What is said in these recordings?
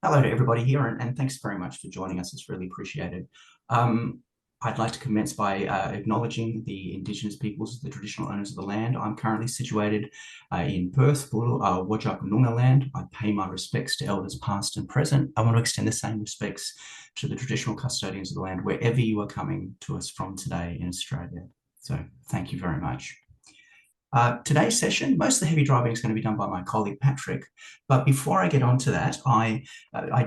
Hello to everybody here, and thanks very much for joining us. It's really appreciated. Um, I'd like to commence by acknowledging the Indigenous peoples, the traditional owners of the land. I'm currently situated in Perth, Whadjuk Noongar land. I pay my respects to elders past and present. I want to extend the same respects to the traditional custodians of the land, wherever you are coming to us from today in Australia. So thank you very much. Today's session, most of the heavy driving is going to be done by my colleague Patrick. But before I get on to that, I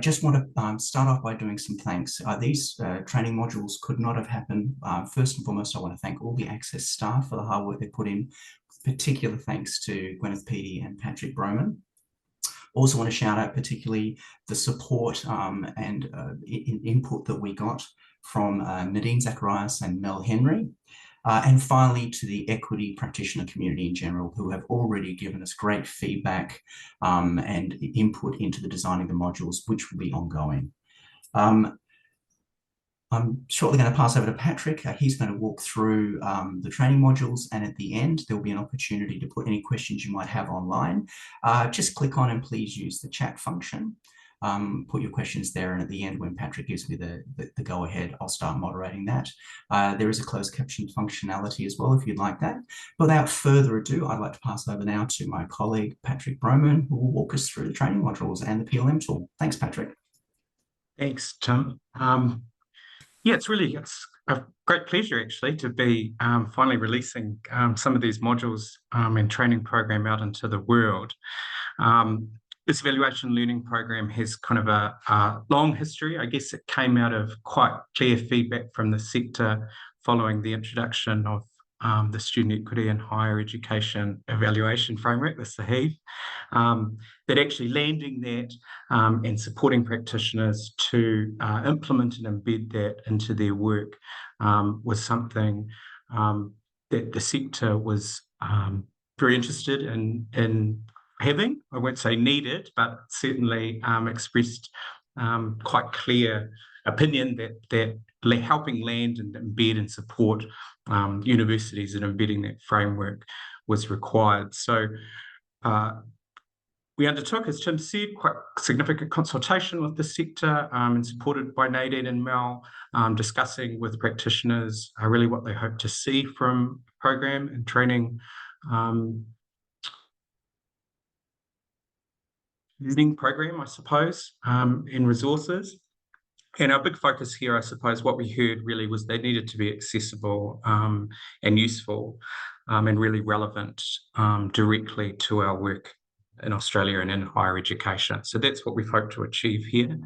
just want to start off by doing some thanks. These training modules could not have happened. First and foremost, I want to thank all the ACSES staff for the hard work they put in. Particular thanks to Gwyneth Peaty and Patrick Broman. Also want to shout out particularly the support and input that we got from Nadine Zacharias and Mel Henry. And finally, to the equity practitioner community in general, who have already given us great feedback and input into the designing the modules, which will be ongoing. I'm shortly going to pass over to Patrick. He's going to walk through the training modules, and at the end, there'll be an opportunity to put any questions you might have online. Just click on and please use the chat function. Put your questions there, and at the end, when Patrick gives me the go-ahead, I'll start moderating that. There is a closed caption functionality as well, if you'd like that. Without further ado, I'd like to pass over now to my colleague, Patrick Broman, who will walk us through the training modules and the PLM tool. Thanks, Patrick. Thanks, Tim. Yeah, it's a great pleasure, actually, to be finally releasing some of these modules and training program out into the world. This evaluation learning program has kind of a long history. I guess it came out of quite clear feedback from the sector following the introduction of the Student Equity and Higher Education Evaluation Framework, the SAHEEF, that actually landing that and supporting practitioners to implement and embed that into their work was something that the sector was very interested in having. I won't say needed, but certainly expressed quite clear opinion that helping land and embed and support universities in embedding that framework was required. So we undertook, as Tim said, quite significant consultation with the sector and supported by Nadine and Mel, discussing with practitioners really what they hope to see from program and training learning program, I suppose, in resources. And our big focus here, I suppose, what we heard really was they needed to be accessible and useful and really relevant directly to our work in Australia and in higher education. So that's what we've hoped to achieve here.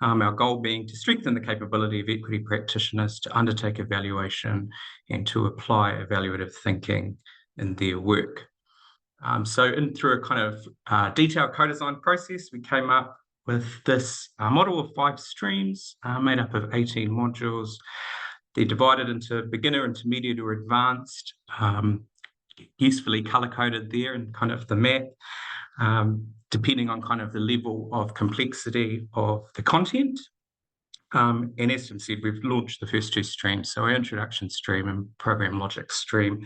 Our goal being to strengthen the capability of equity practitioners to undertake evaluation and to apply evaluative thinking in their work. So through a kind of detailed co-design process, we came up with this model of 5 streams made up of 18 modules. They're divided into beginner, intermediate, or advanced, usefully color-coded there in kind of the map, depending on kind of the level of complexity of the content. And as Tim said, we've launched the first 2 streams, so our introduction stream and program logic stream,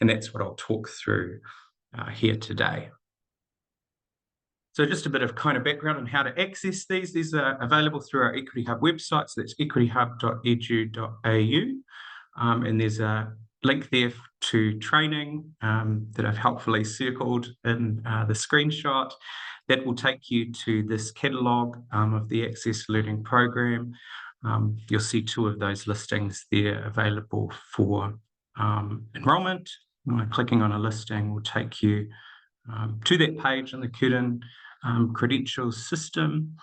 and that's what I'll talk through here today. So just a bit of kind of background on how to access these. These are available through our Equity Hub website, so that's equityhub.edu.au. And there's a link there to training that I've helpfully circled in the screenshot. That will take you to this catalogue of the ACSES Learning Program. You'll see 2 of those listings there available for enrolment. Clicking on a listing will take you to that page in the Curtin credentials system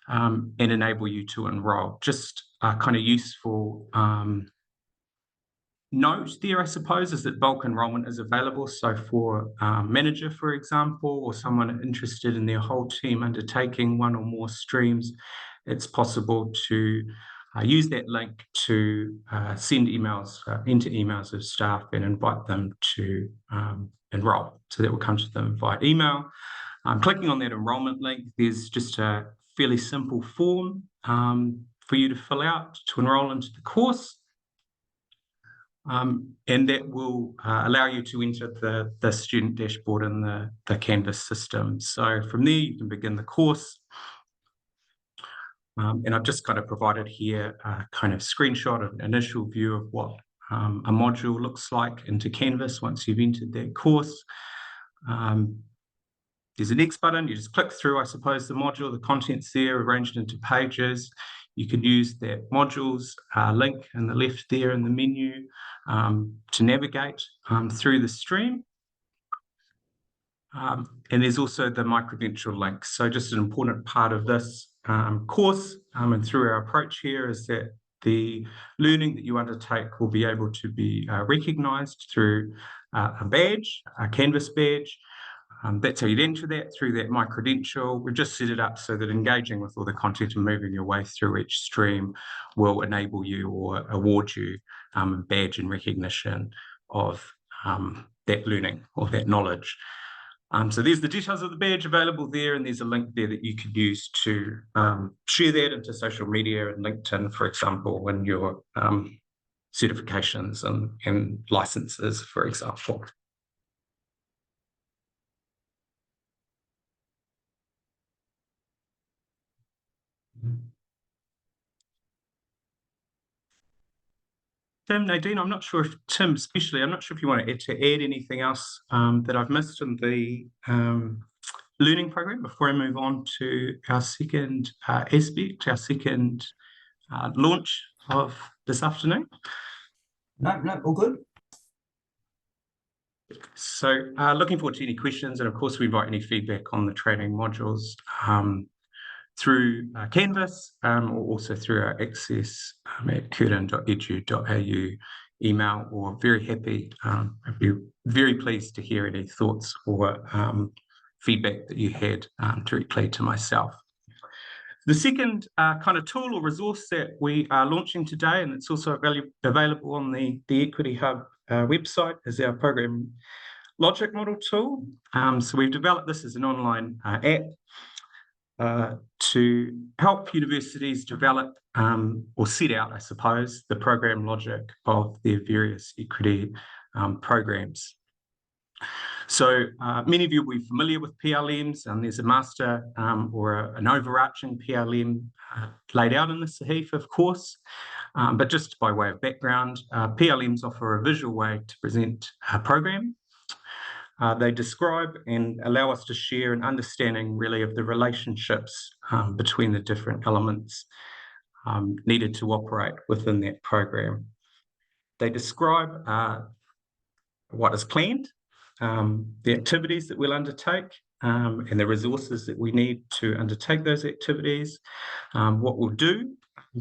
and enable you to enroll. Just a kind of useful note there, I suppose, is that bulk enrolment is available. So for a manager, for example, or someone interested in their whole team undertaking 1 or more streams, it's possible to use that link to send emails into emails of staff and invite them to enroll. So that will come to them via email. Clicking on that enrolment link, there's just a fairly simple form for you to fill out to enroll into the course. And that will allow you to enter the student dashboard in the Canvas system. So from there, you can begin the course. And I've just kind of provided here a kind of screenshot of an initial view of what a module looks like into Canvas once you've entered that course. There's a next button, you just click through, I suppose, the module, the contents there arranged into pages. You can use that modules link in the left there in the menu to navigate through the stream. And there's also the My Credential link. So just an important part of this course and through our approach here is that the learning that you undertake will be able to be recognised through a badge, a Canvas badge. That's how you'd enter that through that My Credential. We've just set it up so that engaging with all the content and moving your way through each stream will enable you or award you a badge and recognition of that learning or that knowledge. So there's the details of the badge available there, and there's a link there that you could use to share that into social media and LinkedIn, for example, in your certifications and licenses, for example. Tim, Nadine, I'm not sure if Tim, especially, I'm not sure if you want to add anything else that I've missed in the learning program before I move on to our second aspect, our second launch of this afternoon. No, all good. So looking forward to any questions, and of course we invite any feedback on the training modules through Canvas or also through our ACSES at curtin.edu.au email, or very happy, I'd be very pleased to hear any thoughts or feedback that you had directly to myself. The second kind of tool or resource that we are launching today, and it's also available on the Equity Hub website, is our program logic model tool. So we've developed this as an online app to help universities develop or set out, I suppose, the program logic of their various equity programs. So many of you will be familiar with PLMs, and there's a master or an overarching PLM laid out in the SAHIF, of course. But just by way of background, PLMs offer a visual way to present a program. They describe and allow us to share an understanding really of the relationships between the different elements needed to operate within that program. They describe what is planned, the activities that we'll undertake, and the resources that we need to undertake those activities, what we'll do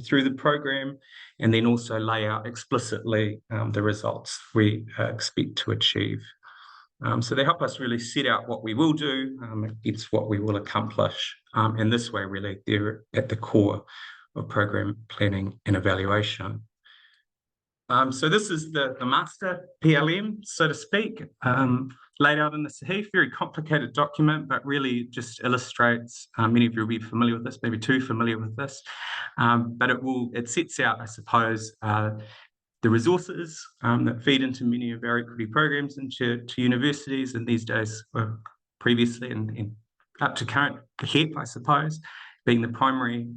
through the program, and then also lay out explicitly the results we expect to achieve. So they help us really set out what we will do against what we will accomplish. And this way, really, they're at the core of program planning and evaluation. So this is the master PLM, so to speak, laid out in the SAHIF. Very complicated document, but really just illustrates, many of you will be familiar with this, maybe too familiar with this, but it sets out, I suppose, the resources that feed into many of our equity programs into universities, and these days, previously and up to current, HEP, I suppose, being the primary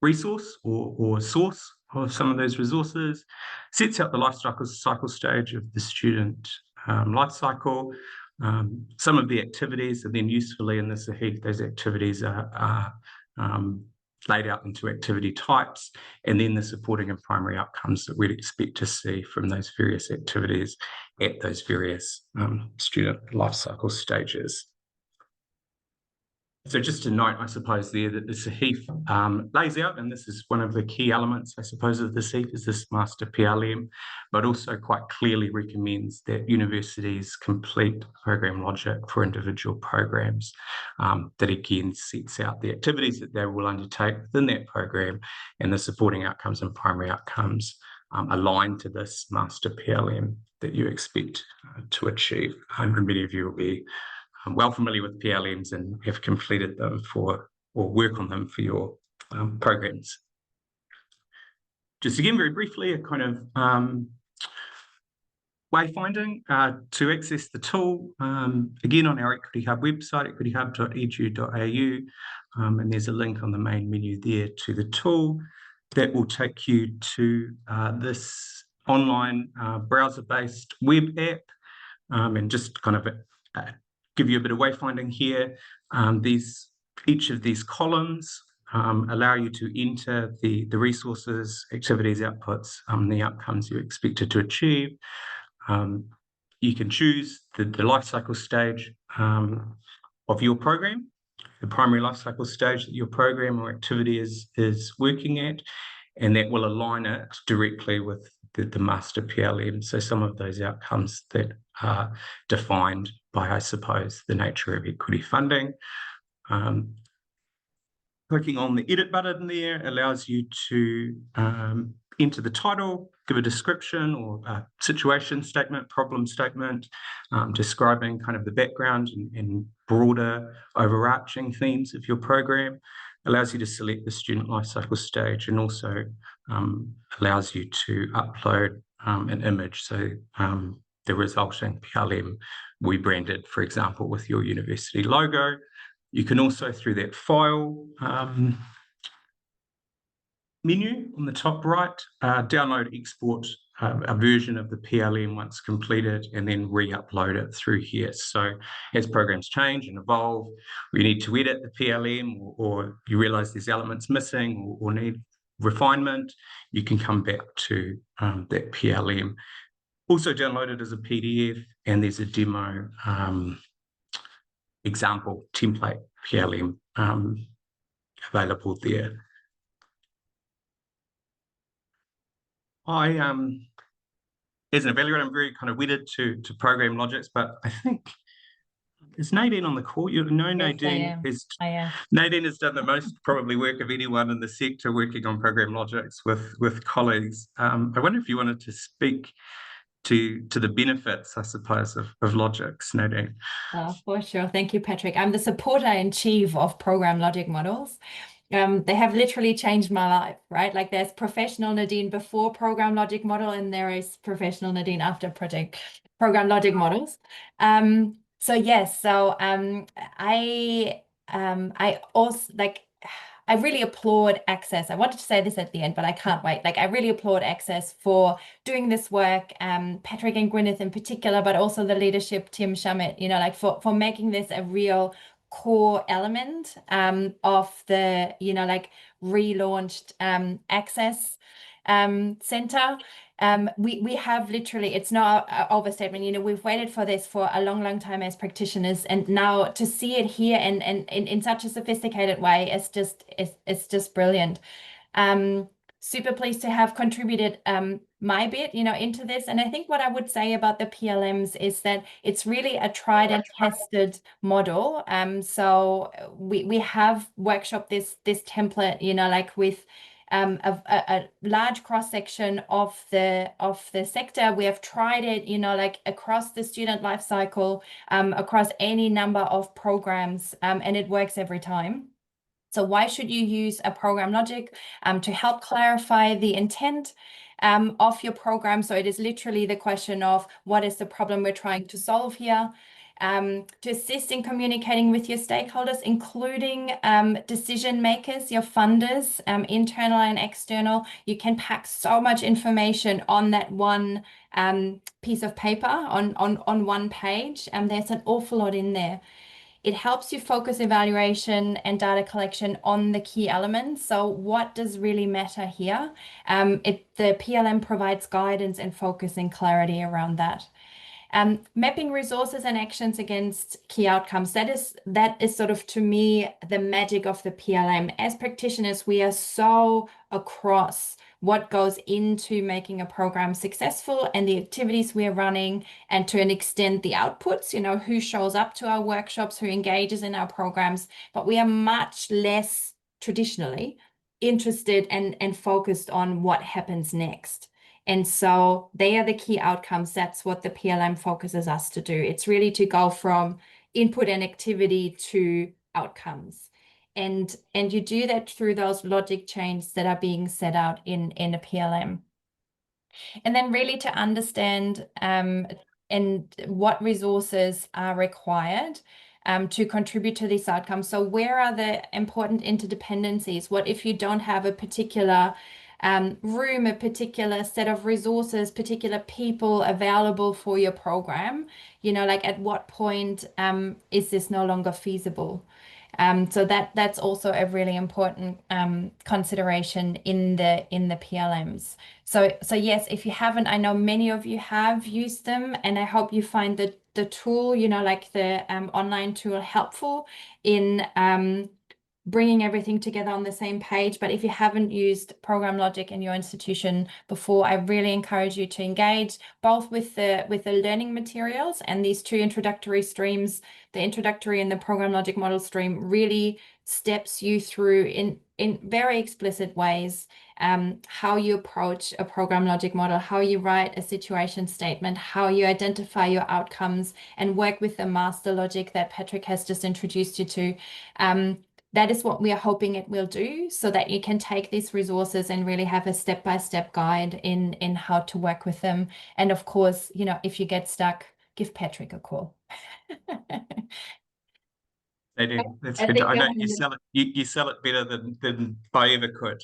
resource or source of some of those resources, sets out the life cycle stage of the student life cycle, some of the activities, and then usefully in the SAHIF, those activities are laid out into activity types, and then the supporting and primary outcomes that we'd expect to see from those various activities at those various student life cycle stages. So just to note, I suppose, there that the SAHIF lays out, and this is one of the key elements, I suppose, of the SAHIF, is this master PLM, but also quite clearly recommends that universities complete program logic for individual programs that again sets out the activities that they will undertake within that program and the supporting outcomes and primary outcomes aligned to this master PLM that you expect to achieve. And many of you will be well familiar with PLMs and have completed them or work on them for your programs. Just again, very briefly, a kind of wayfinding to access the tool, again on our Equity Hub website, equityhub.edu.au. and there's a link on the main menu there to the tool that will take you to this online browser-based web app, and just kind of give you a bit of wayfinding here. Each of these columns allow you to enter the resources, activities, outputs, the outcomes you're expected to achieve. You can choose the life cycle stage of your program, the primary life cycle stage that your program or activity is working at, and that will align it directly with the master PLM. So some of those outcomes that are defined by, I suppose, the nature of equity funding. Clicking on the edit button there allows you to enter the title, give a description or a situation statement, problem statement, describing kind of the background and broader overarching themes of your program. Allows you to select the student lifecycle stage, and also allows you to upload an image. So the resulting PLM we branded, for example, with your university logo. You can also, through that file menu on the top right, download, export a version of the PLM once completed, and then re-upload it through here. So as programs change and evolve, or you need to edit the PLM, or you realize there's elements missing or need refinement, you can come back to that PLM. Also downloaded as a PDF, and there's a demo example template PLM available there. As an evaluator, I'm very kind of wedded to program logics, but I think, is Nadine on the call? You know, Nadine Nadine has done the most probably work of anyone in the sector working on program logics with colleagues. I wonder if you wanted to speak to the benefits, I suppose, of logics, Nadine. For sure. Thank you, Patrick. I'm the supporter-in-chief of program logic models. They have literally changed my life, right? Like there's professional Nadine before program logic model, and there is professional Nadine after program logic models. So yes, so I also like, I really applaud ACSES. I wanted to say this at the end, but I can't wait. Like I really applaud ACSES for doing this work, Patrick and Gwyneth in particular, but also the leadership, Tim Shamit, you know, like for making this a real core element of the, you know, like relaunched ACSES Center. We have literally, it's not an overstatement, you know, we've waited for this for a long time as practitioners, and now to see it here and in such a sophisticated way, it's just brilliant. Super pleased to have contributed my bit, you know, into this. And I think what I would say about the PLMs is that it's really a tried and tested model. So we have workshopped this template, you know, like with a large cross section of the sector. We have tried it, you know, like across the student life cycle, across any number of programs, and it works every time. So why should you use a program logic? To help clarify the intent of your program. So it is literally the question of what is the problem we're trying to solve here. To assist in communicating with your stakeholders, including decision makers, your funders, internal and external. You can pack so much information on that one piece of paper, on one page, and there's an awful lot in there. It helps you focus evaluation and data collection on the key elements. So what does really matter here? The PLM provides guidance and focus and clarity around that. Mapping resources and actions against key outcomes. That is sort of, to me, the magic of the PLM. As practitioners, we are so across what goes into making a program successful and the activities we're running, and to an extent the outputs, you know, who shows up to our workshops, who engages in our programs, but we are much less traditionally interested and focused on what happens next. And so they are the key outcomes. That's what the PLM focuses us to do. It's really to go from input and activity to outcomes. And you do that through those logic chains that are being set out in a PLM. And then really to understand and what resources are required. to contribute to these outcomes. So where are the important interdependencies? What if you don't have a particular room, a particular set of resources, particular people available for your program? You know, like at what point is this no longer feasible? So that's also a really important consideration in the PLMs. So yes, if you haven't, I know many of you have used them, and I hope you find the tool, you know, like the online tool, helpful in bringing everything together on the same page. But if you haven't used Program Logic in your institution before, I really encourage you to engage both with the learning materials and these two introductory streams. The introductory and the Program Logic model stream really steps you through in very explicit ways how you approach a Program Logic model, how you write a situation statement, how you identify your outcomes, and work with the master logic that Patrick has just introduced you to. That is what we are hoping it will do, so that you can take these resources and really have a step-by-step guide in how to work with them. And of course, you know, if you get stuck, give Patrick a call. That's good. I know you sell it better than I ever could.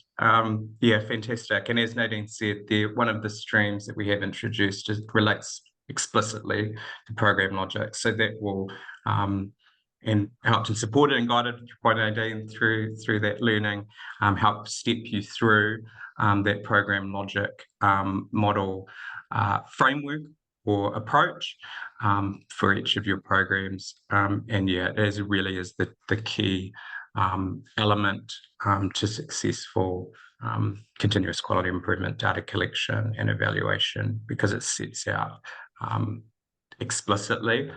Yeah, fantastic. And as Nadine said, one of the streams that we have introduced relates explicitly to Program Logic, so that will and helped and supported and guided by Nadine through that learning, help step you through that Program Logic model framework or approach for each of your programs. And yeah, it really is the key element to successful continuous quality improvement, data collection and evaluation, because it sets out explicitly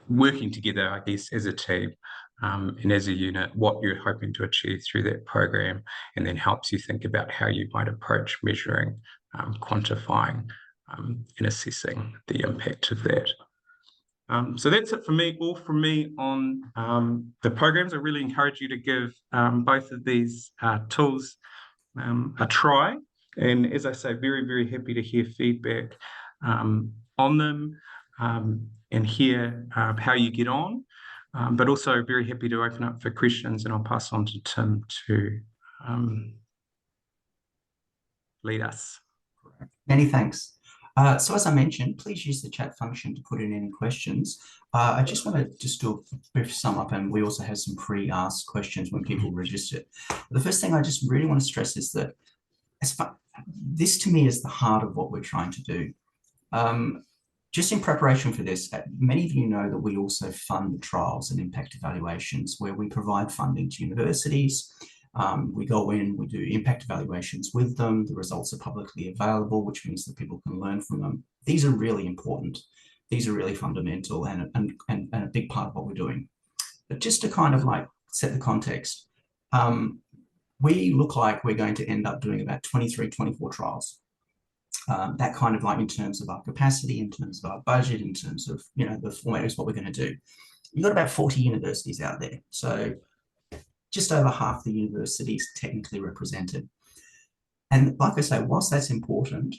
working together, I guess, as a team and as a unit, what you're hoping to achieve through that program, and then helps you think about how you might approach measuring, quantifying, and assessing the impact of that. So that's it for me, all from me on the programs. I really encourage you to give both of these tools a try. And as I say, very, very happy to hear feedback on them and hear how you get on, but also very happy to open up for questions, and I'll pass on to Tim to lead us. Many thanks. So as I mentioned, please use the chat function to put in any questions. I just want to just do a brief sum up, and we also have some pre-asked questions when people register. The first thing I just really want to stress is that this to me is the heart of what we're trying to do. Just in preparation for this, many of you know that we also fund trials and impact evaluations where we provide funding to universities. We go in, we do impact evaluations with them. The results are publicly available, which means that people can learn from them. These are really important. These are really fundamental and a big part of what we're doing. But just to kind of like set the context, we look like we're going to end up doing about 23, 24 trials. That kind of like in terms of our capacity, in terms of our budget, in terms of, you know, the format is what we're going to do. You've got about 40 universities out there. So just over half the universities technically represented. And like I say, whilst that's important,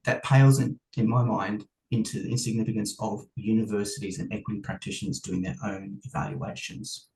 that pales in my mind into the insignificance of universities and equity practitioners doing their own evaluations.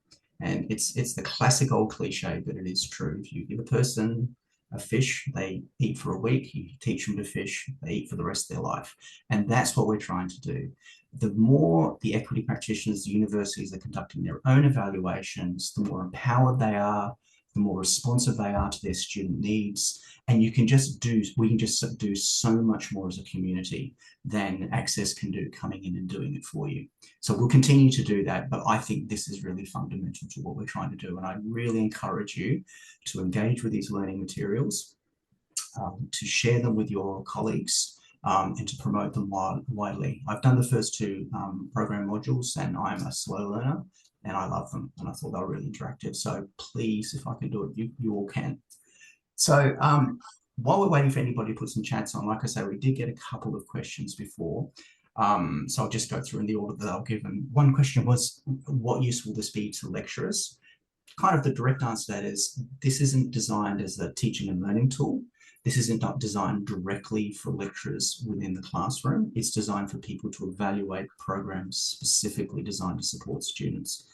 And it's the classic old cliche, but it is true. If you give a person a fish, they eat for a week. You teach them to fish, they eat for the rest of their life. And that's what we're trying to do. The more the equity practitioners, the universities are conducting their own evaluations, the more empowered they are, the more responsive they are to their student needs. And we can just do so much more as a community than ACSES can do coming in and doing it for you. So we'll continue to do that, but I think this is really fundamental to what we're trying to do. And I really encourage you to engage with these learning materials, to share them with your colleagues, and to promote them widely. I've done the first two program modules, and I'm a slow learner, and I love them, and I thought they were really interactive. So please, if I can do it, you all can. So while we're waiting for anybody to put some chats on, like I say, we did get a couple of questions before. So I'll just go through in the order that I'll give them. One question was, what use will this be to lecturers? Kind of the direct answer to that is, this isn't designed as a teaching and learning tool. This isn't designed directly for lecturers within the classroom. It's designed for people to evaluate programs specifically designed to support students.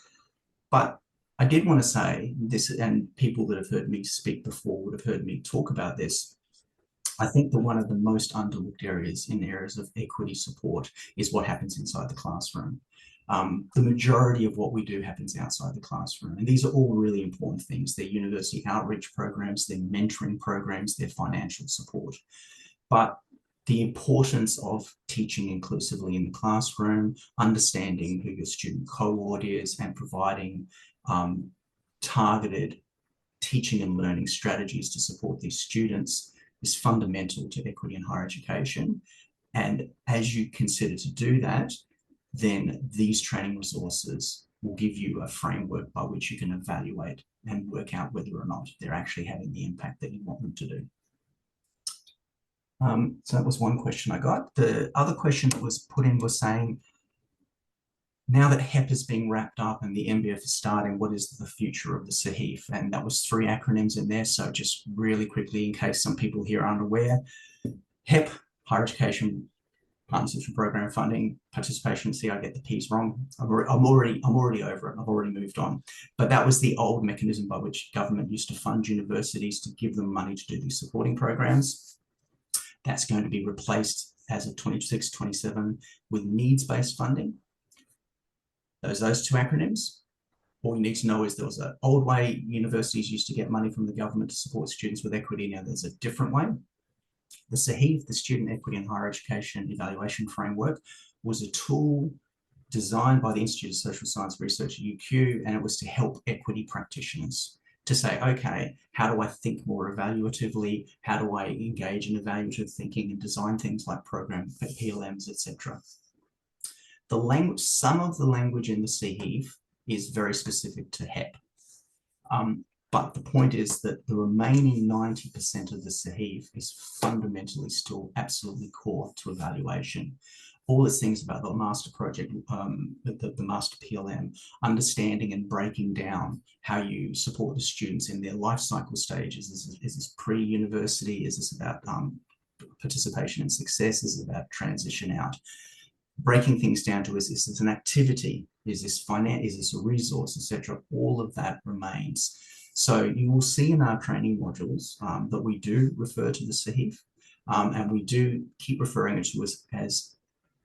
But I did want to say this, and people that have heard me speak before would have heard me talk about this. I think that one of the most underlooked areas in areas of equity support is what happens inside the classroom. The majority of what we do happens outside the classroom. And these are all really important things. They're university outreach programs, they're mentoring programs, they're financial support. But the importance of teaching inclusively in the classroom, understanding who your student cohort is, and providing targeted teaching and learning strategies to support these students is fundamental to equity in higher education. And as you consider to do that, then these training resources will give you a framework by which you can evaluate and work out whether or not they're actually having the impact that you want them to do. So that was one question I got. The other question that was put in was saying, now that HEP is being wrapped up and the MBF is starting, what is the future of the SAHIF? And that was 3 acronyms in there. So just really quickly, in case some people here aren't aware, HEP, Higher Education Partnerships for Program Funding, Participation. See, I get the P's wrong. I'm already over it. I've already moved on. But that was the old mechanism by which government used to fund universities to give them money to do these supporting programs. That's going to be replaced as of 26-27 with needs-based funding. Those 2 acronyms. All you need to know is there was an old way universities used to get money from the government to support students with equity. Now there's a different way. The SAHIF, the Student Equity in Higher Education Evaluation Framework, was a tool designed by the Institute of Social Science Research at UQ, and it was to help equity practitioners to say, okay, how do I think more evaluatively? How do I engage in evaluative thinking and design things like program PLMs, etc. The language, some of the language in the SAHIF is very specific to HEP. But the point is that the remaining 90% of the SAHIF is fundamentally still absolutely core to evaluation. All these things about the master project, the master PLM, understanding and breaking down how you support the students in their life cycle stages. Is this pre-university? Is this about participation and success? Is it about transition out? Breaking things down to, is this an activity? Is this finance? Is this a resource, etc.? All of that remains. So you will see in our training modules that we do refer to the SAHIF, and we do keep referring to it as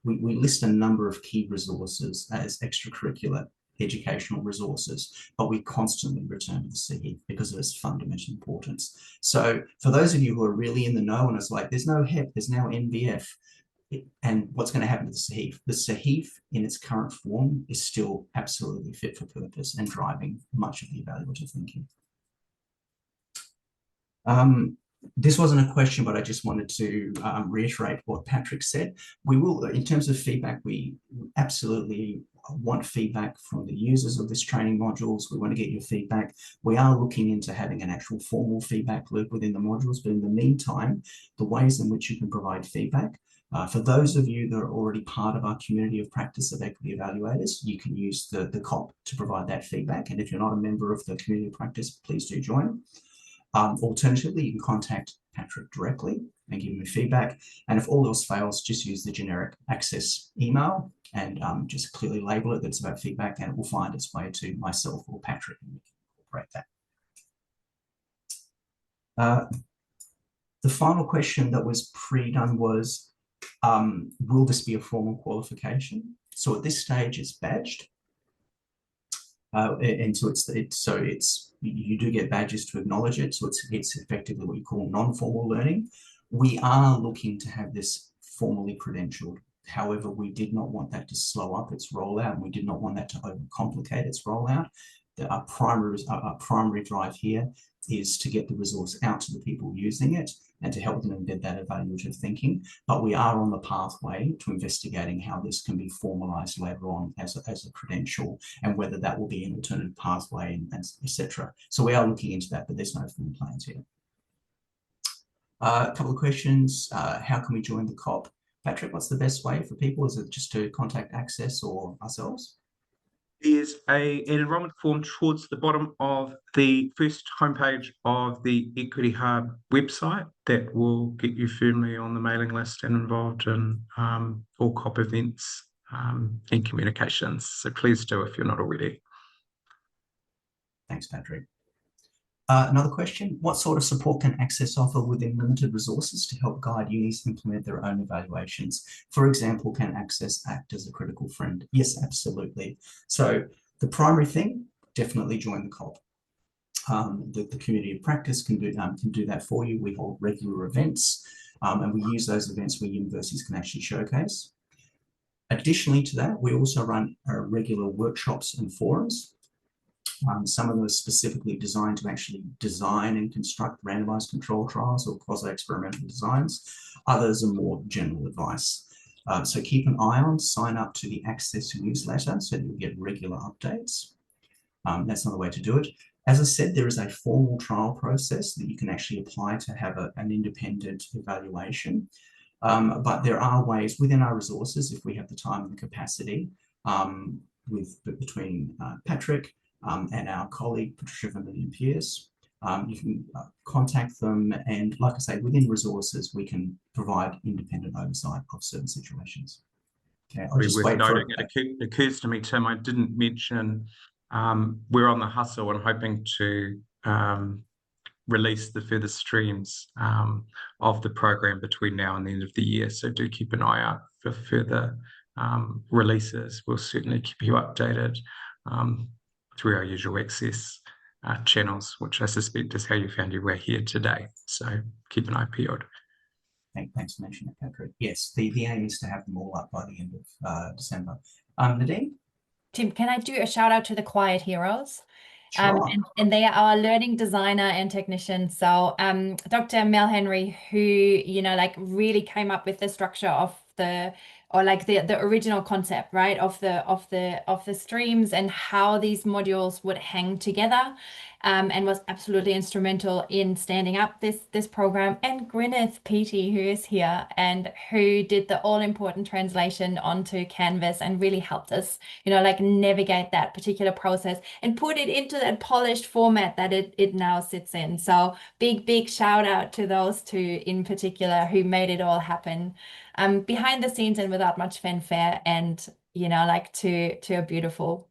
we list a number of key resources as extracurricular educational resources, but we constantly return to the SAHIF because of its fundamental importance. So for those of you who are really in the know and it's like, there's no HEP, there's now NBF, and what's going to happen to the SAHIF? The SAHIF in its current form is still absolutely fit for purpose and driving much of the evaluative thinking. This wasn't a question, but I just wanted to reiterate what Patrick said. We will, in terms of feedback, we absolutely want feedback from the users of this training modules. We want to get your feedback. We are looking into having an actual formal feedback loop within the modules, but in the meantime, the ways in which you can provide feedback. For those of you that are already part of our community of practice of equity evaluators, you can use the COP to provide that feedback. And if you're not a member of the community of practice, please do join. Alternatively, you can contact Patrick directly and give him feedback. And if all else fails, just use the generic ACSES email and just clearly label it that it's about feedback, and it will find its way to myself or Patrick, and we can incorporate that. The final question that was pre-done was, will this be a formal qualification? So at this stage, it's badged. And so you do get badges to acknowledge it. So it's effectively what you call non-formal learning. We are looking to have this formally credentialed. However, we did not want that to slow up its rollout, and we did not want that to overcomplicate its rollout. Our primary drive here is to get the resource out to the people using it and to help them embed that evaluative thinking. But we are on the pathway to investigating how this can be formalized later on as a credential, and whether that will be an alternative pathway, and etc. So we are looking into that, but there's no firm plans here. A couple of questions. How can we join the COP? Patrick, what's the best way for people? Is it just to contact ACSES or ourselves? There's an enrolment form towards the bottom of the first homepage of the Equity Hub website that will get you firmly on the mailing list and involved in all COP events and communications. So please do if you're not already. Thanks, Patrick. Another question, what sort of support can ACSES offer within limited resources to help guide unis implement their own evaluations? For example, can ACSES act as a critical friend? Yes, absolutely. So the primary thing, definitely join the COP. The community of practice can do that for you. We hold regular events and we use those events where universities can actually showcase. Additionally to that, we also run regular workshops and forums. Some of them are specifically designed to actually design and construct randomized control trials or quasi-experimental designs. Others are more general advice. So keep an eye on, sign up to the ACSES newsletter so that you'll get regular updates. That's another way to do it. As I said, there is a formal trial process that you can actually apply to have an independent evaluation. But there are ways within our resources, if we have the time and the capacity, between Patrick, and our colleague, Patricia Vermillion-Pierce. You can contact them, and like I say, within resources, we can provide independent oversight of certain situations. Okay, I'll just wait for it occurs to me, Tim, I didn't mention we're on the hustle and hoping to release the further streams of the program between now and the end of the year. So do keep an eye out for further releases. We'll certainly keep you updated through our usual ACSES channels, which I suspect is how you found your way here today. So keep an eye peeled. Thanks for mentioning it, Patrick. Yes, the aim is to have them all up by the end of December. Nadine? Tim, can I do a shout out to the Quiet Heroes? Sure. And they are our learning designer and technician. So Dr. Mel Henry, who, like really came up with the structure of the original concept, right, of the streams and how these modules would hang together, and was absolutely instrumental in standing up this program. And Gwyneth Petey, who is here and who did the all-important translation onto Canvas and really helped us, navigate that particular process and put it into that polished format that it now sits in. So big shout out to those two in particular who made it all happen behind the scenes and without much fanfare, and to a beautiful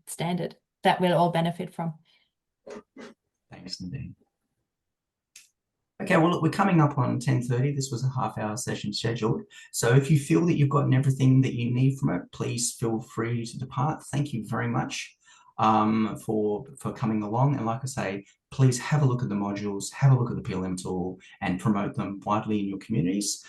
standard that we'll all benefit from. Thanks, Nadine. Okay, well, look, we're coming up on 10:30. This was a half-hour session scheduled. So if you feel that you've gotten everything that you need from it, please feel free to depart. Thank you very much for coming along. And like I say, please have a look at the modules, have a look at the PLM tool, and promote them widely in your communities.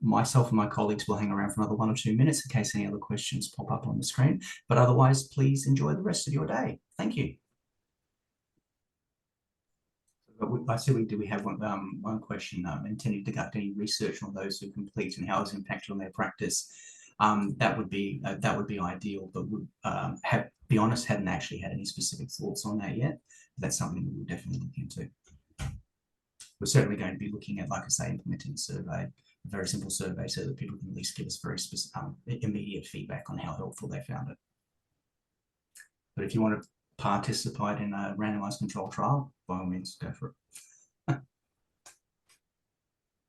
Myself and my colleagues will hang around for another 1 or 2 minutes in case any other questions pop up on the screen. But otherwise, please enjoy the rest of your day. Thank you. I see we have one question intending to conduct any research on those who complete and how it's impacted on their practice. That would be ideal, but would be honest, hadn't actually had any specific thoughts on that yet. That's something that we'll definitely look into. We're certainly going to be looking at, like I say, implementing a survey, a very simple survey, so that people can at least give us very specific, immediate feedback on how helpful they found it. But if you want to participate in a randomized control trial, by all means, go for it.